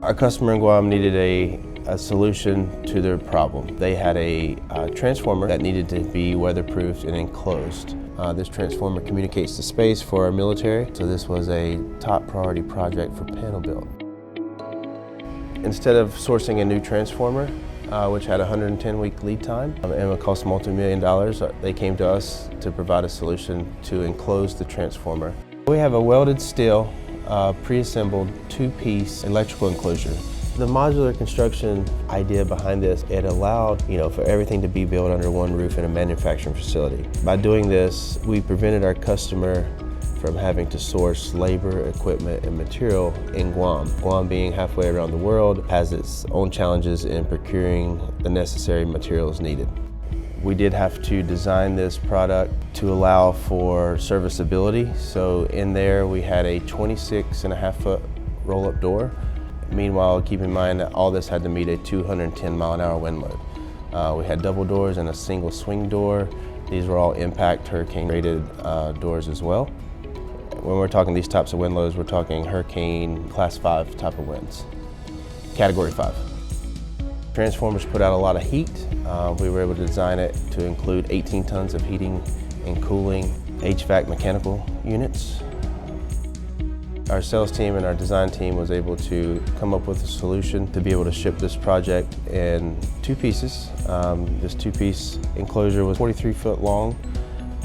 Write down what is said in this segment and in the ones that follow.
Our customer in Guam needed a solution to their problem. They had a transformer that needed to be weatherproofed and enclosed. This transformer communicates the space for our military, so this was a top priority project for panel build. Instead of sourcing a new transformer, which had a 110-week lead time and would cost multi-million dollars, they came to us to provide a solution to enclose the transformer. We have a welded steel, pre-assembled two-piece electrical enclosure. The modular construction idea behind this, it allowed, for everything to be built under one roof in a manufacturing facility. By doing this, we prevented our customer from having to source labor, equipment, and material in Guam. Guam, being halfway around the world, has its own challenges in procuring the necessary materials needed. We did have to design this product to allow for serviceability. So in there we had a 26.5-foot roll-up door. Meanwhile, keep in mind that all this had to meet a 210-mile-an-hour wind load. We had double doors and a single swing door. These were all impact hurricane rated doors as well. When we're talking these types of wind loads, we're talking hurricane class 5 type of winds, category 5. Transformers put out a lot of heat. We were able to design it to include 18 tons of heating and cooling, HVAC mechanical units. Our sales team and our design team was able to come up with a solution to be able to ship this project in two pieces. This two-piece enclosure was 43 foot long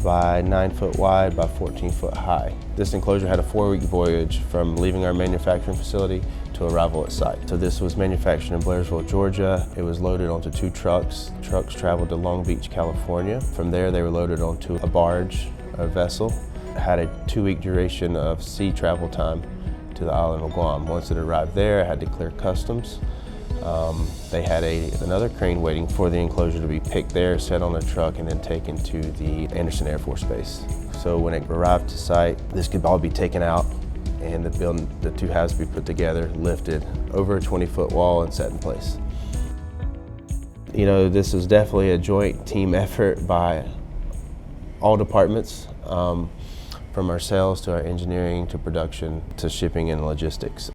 by 9 foot wide by 14 foot high. This enclosure had a 4-week voyage from leaving our manufacturing facility to arrival at site. So this was manufactured in Blairsville, Georgia. It was loaded onto 2 trucks. The trucks traveled to Long Beach, California. From there they were loaded onto a barge, a vessel. It had a 2-week duration of sea travel time to the island of Guam. Once it arrived there, it had to clear customs. They had another crane waiting for the enclosure to be picked there, set on a truck, and then taken to the Anderson Air Force Base. So when it arrived to site, this could all be taken out and the two halves be put together, lifted over a 20-foot wall and set in place. This is definitely a joint team effort by all departments, from our sales to our engineering to production to shipping and logistics.